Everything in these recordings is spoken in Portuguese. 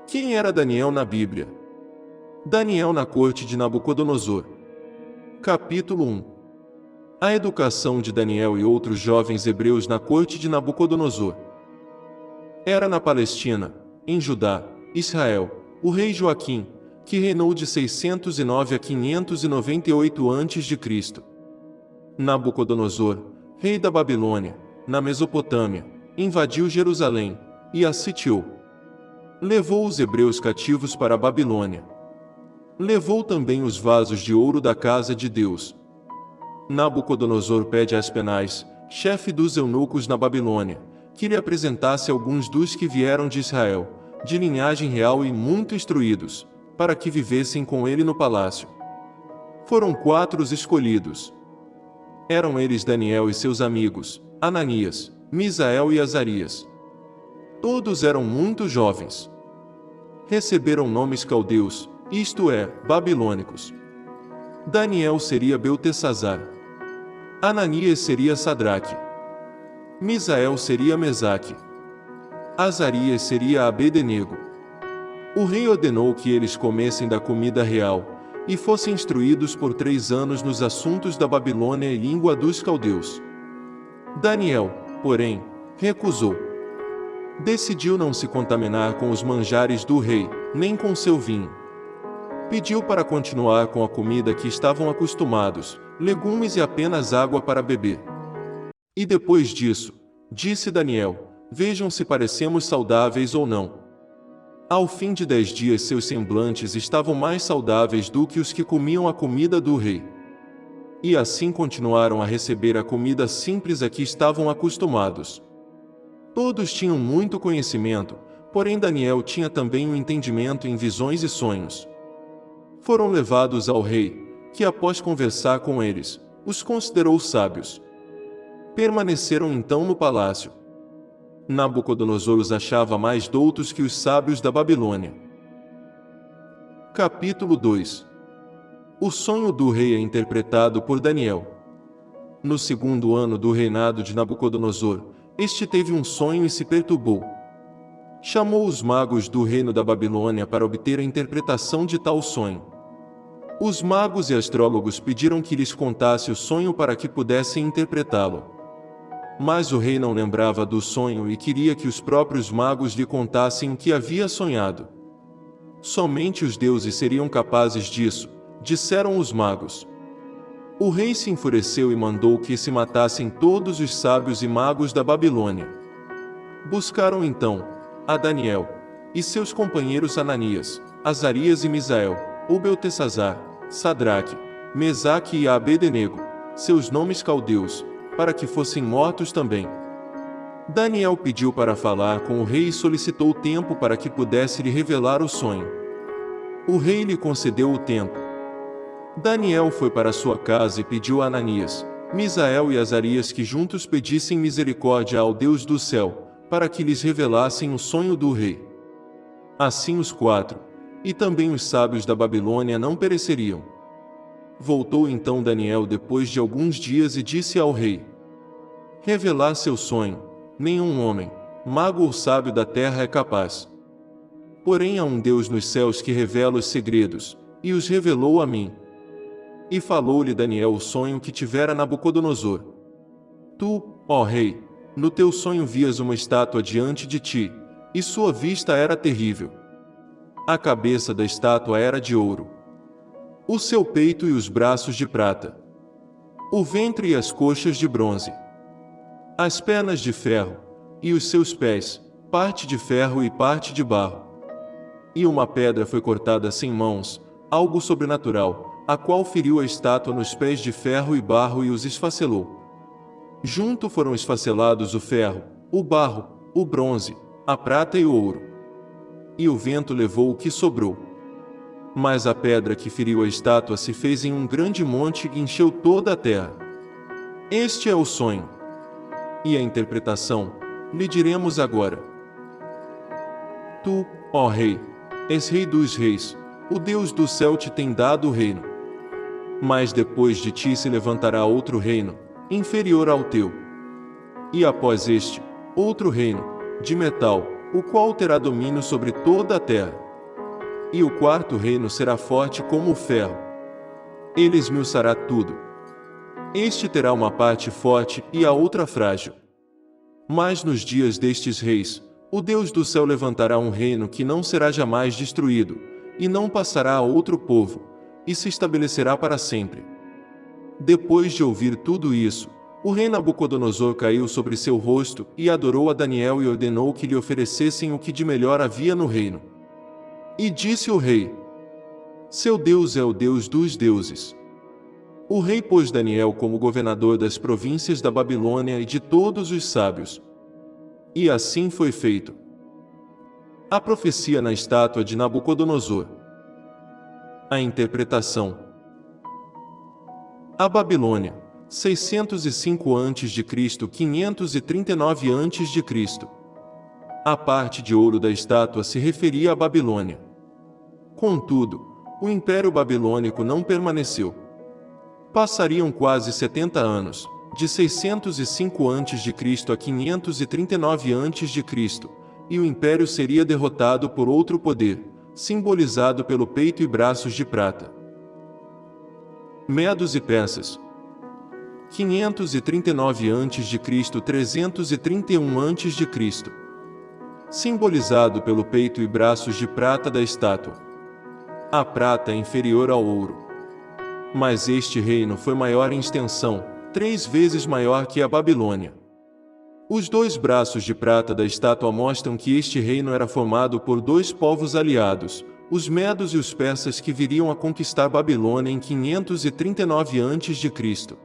Quem era Daniel na Bíblia? Daniel na corte de Nabucodonosor. Capítulo 1. A educação de Daniel e outros jovens hebreus na corte de Nabucodonosor. Era na Palestina, em Judá, Israel, o rei Joaquim, que reinou de 609 a 598 a.C. Nabucodonosor, rei da Babilônia, na Mesopotâmia, invadiu Jerusalém e a sitiou. Levou os hebreus cativos para a Babilônia. Levou também os vasos de ouro da casa de Deus. Nabucodonosor pede a Aspenaz, chefe dos eunucos na Babilônia, que lhe apresentasse alguns dos que vieram de Israel, de linhagem real e muito instruídos, para que vivessem com ele no palácio. Foram 4 os escolhidos. Eram eles Daniel e seus amigos, Ananias, Misael e Azarias. Todos eram muito jovens. Receberam nomes caldeus, isto é, babilônicos. Daniel seria Beltesazar. Ananias seria Sadraque. Misael seria Mesaque. Azarias seria Abed-nego. O rei ordenou que eles comessem da comida real, e fossem instruídos por 3 anos nos assuntos da Babilônia e língua dos caldeus. Daniel, porém, recusou. Decidiu não se contaminar com os manjares do rei, nem com seu vinho. Pediu para continuar com a comida que estavam acostumados, legumes e apenas água para beber. E depois disso, disse Daniel, vejam se parecemos saudáveis ou não. Ao fim de 10 dias seus semblantes estavam mais saudáveis do que os que comiam a comida do rei. E assim continuaram a receber a comida simples a que estavam acostumados. Todos tinham muito conhecimento, porém Daniel tinha também um entendimento em visões e sonhos. Foram levados ao rei, que após conversar com eles, os considerou sábios. Permaneceram então no palácio. Nabucodonosor os achava mais doutos que os sábios da Babilônia. Capítulo 2. O sonho do rei é interpretado por Daniel. No 2º ano do reinado de Nabucodonosor, este teve um sonho e se perturbou. Chamou os magos do reino da Babilônia para obter a interpretação de tal sonho. Os magos e astrólogos pediram que lhes contasse o sonho para que pudessem interpretá-lo. Mas o rei não lembrava do sonho e queria que os próprios magos lhe contassem o que havia sonhado. Somente os deuses seriam capazes disso, disseram os magos. O rei se enfureceu e mandou que se matassem todos os sábios e magos da Babilônia. Buscaram então a Daniel e seus companheiros Ananias, Azarias e Misael, o Beltesazar, Sadraque, Mesaque e Abed-nego, seus nomes caldeus, para que fossem mortos também. Daniel pediu para falar com o rei e solicitou tempo para que pudesse lhe revelar o sonho. O rei lhe concedeu o tempo. Daniel foi para sua casa e pediu a Ananias, Misael e Azarias que juntos pedissem misericórdia ao Deus do céu, para que lhes revelassem o sonho do rei. Assim os 4, e também os sábios da Babilônia não pereceriam. Voltou então Daniel depois de alguns dias e disse ao rei: revelar seu sonho, nenhum homem, mago ou sábio da terra é capaz. Porém há um Deus nos céus que revela os segredos, e os revelou a mim. E falou-lhe Daniel o sonho que tivera Nabucodonosor. Tu, ó rei, no teu sonho vias uma estátua diante de ti, e sua vista era terrível. A cabeça da estátua era de ouro, o seu peito e os braços de prata, o ventre e as coxas de bronze, as pernas de ferro, e os seus pés, parte de ferro e parte de barro. E uma pedra foi cortada sem mãos, algo sobrenatural, a qual feriu a estátua nos pés de ferro e barro e os esfacelou. Junto foram esfacelados o ferro, o barro, o bronze, a prata e o ouro. E o vento levou o que sobrou. Mas a pedra que feriu a estátua se fez em um grande monte e encheu toda a terra. Este é o sonho. E a interpretação, lhe diremos agora. Tu, ó rei, és rei dos reis, o Deus do céu te tem dado o reino. Mas depois de ti se levantará outro reino, inferior ao teu. E após este, outro reino, de metal, o qual terá domínio sobre toda a terra. E o quarto reino será forte como o ferro. Ele esmiuçará tudo. Este terá uma parte forte e a outra frágil. Mas nos dias destes reis, o Deus do céu levantará um reino que não será jamais destruído, e não passará a outro povo, e se estabelecerá para sempre. Depois de ouvir tudo isso, o rei Nabucodonosor caiu sobre seu rosto e adorou a Daniel e ordenou que lhe oferecessem o que de melhor havia no reino. E disse o rei: seu Deus é o Deus dos deuses. O rei pôs Daniel como governador das províncias da Babilônia e de todos os sábios. E assim foi feito. A profecia na estátua de Nabucodonosor. A interpretação. A Babilônia, 605 a.C., 539 a.C. A parte de ouro da estátua se referia à Babilônia. Contudo, o Império Babilônico não permaneceu. Passariam quase 70 anos, de 605 a.C. a 539 a.C., e o Império seria derrotado por outro poder, simbolizado pelo peito e braços de prata. Medos e persas. 539 a.C., 331 a.C., simbolizado pelo peito e braços de prata da estátua. A prata é inferior ao ouro. Mas este reino foi maior em extensão, 3 vezes maior que a Babilônia. Os 2 braços de prata da estátua mostram que este reino era formado por 2 povos aliados, os medos e os persas, que viriam a conquistar Babilônia em 539 a.C.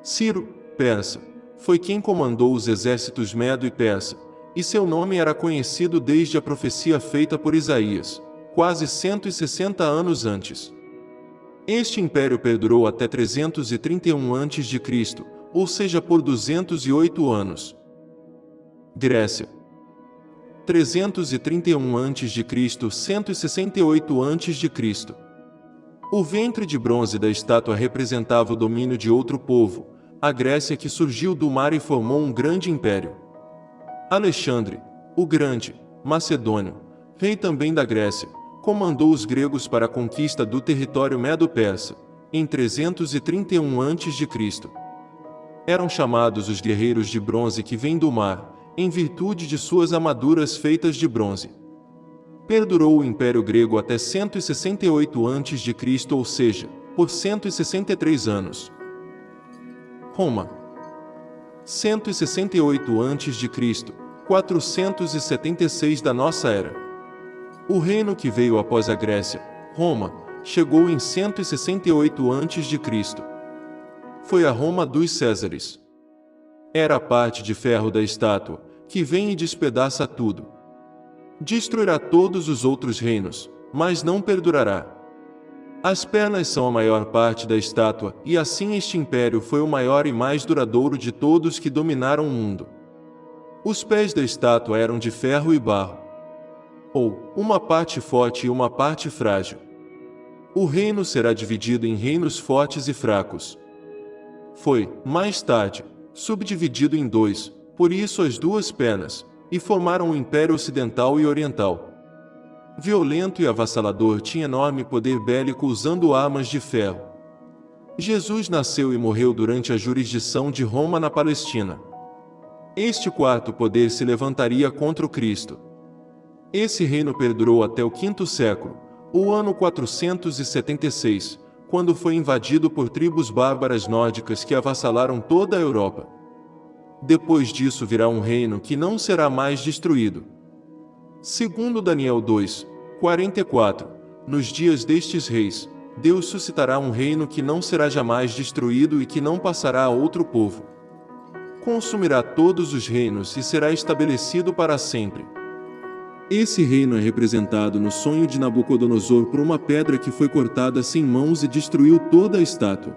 Ciro, persa, foi quem comandou os exércitos medo e persa, e seu nome era conhecido desde a profecia feita por Isaías, quase 160 anos antes. Este império perdurou até 331 a.C., ou seja, por 208 anos. Grécia. 331 a.C., 168 a.C. O ventre de bronze da estátua representava o domínio de outro povo, a Grécia, que surgiu do mar e formou um grande império. Alexandre, o Grande, macedônio, rei também da Grécia, comandou os gregos para a conquista do território medo-persa, em 331 a.C. Eram chamados os guerreiros de bronze que vêm do mar, em virtude de suas armaduras feitas de bronze. Perdurou o Império Grego até 168 a.C., ou seja, por 163 anos. Roma. 168 a.C., 476 da nossa era. O reino que veio após a Grécia, Roma, chegou em 168 a.C. Foi a Roma dos Césares. Era a parte de ferro da estátua, que vem e despedaça tudo. Destruirá todos os outros reinos, mas não perdurará. As pernas são a maior parte da estátua, e assim este império foi o maior e mais duradouro de todos que dominaram o mundo. Os pés da estátua eram de ferro e barro, ou uma parte forte e uma parte frágil. O reino será dividido em reinos fortes e fracos. Foi, mais tarde, subdividido em 2, por isso as 2 pernas, e formaram o Império Ocidental e Oriental. Violento e avassalador, tinha enorme poder bélico usando armas de ferro. Jesus nasceu e morreu durante a jurisdição de Roma na Palestina. Este quarto poder se levantaria contra o Cristo. Esse reino perdurou até o V século, o ano 476, quando foi invadido por tribos bárbaras nórdicas que avassalaram toda a Europa. Depois disso virá um reino que não será mais destruído. Segundo Daniel 2, 44, nos dias destes reis, Deus suscitará um reino que não será jamais destruído e que não passará a outro povo. Consumirá todos os reinos e será estabelecido para sempre. Esse reino é representado no sonho de Nabucodonosor por uma pedra que foi cortada sem mãos e destruiu toda a estátua.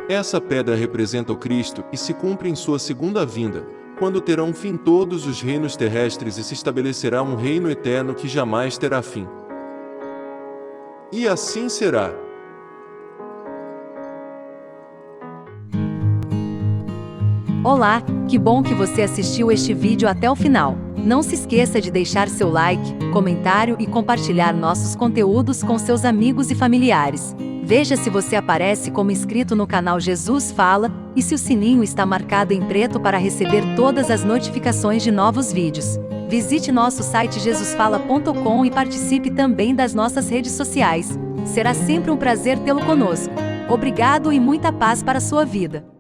Essa pedra representa o Cristo e se cumpre em sua segunda vinda, quando terão fim todos os reinos terrestres e se estabelecerá um reino eterno que jamais terá fim. E assim será. Olá, que bom que você assistiu este vídeo até o final. Não se esqueça de deixar seu like, comentário e compartilhar nossos conteúdos com seus amigos e familiares. Veja se você aparece como inscrito no canal Jesus Fala e se o sininho está marcado em preto para receber todas as notificações de novos vídeos. Visite nosso site jesusfala.com e participe também das nossas redes sociais. Será sempre um prazer tê-lo conosco. Obrigado e muita paz para a sua vida.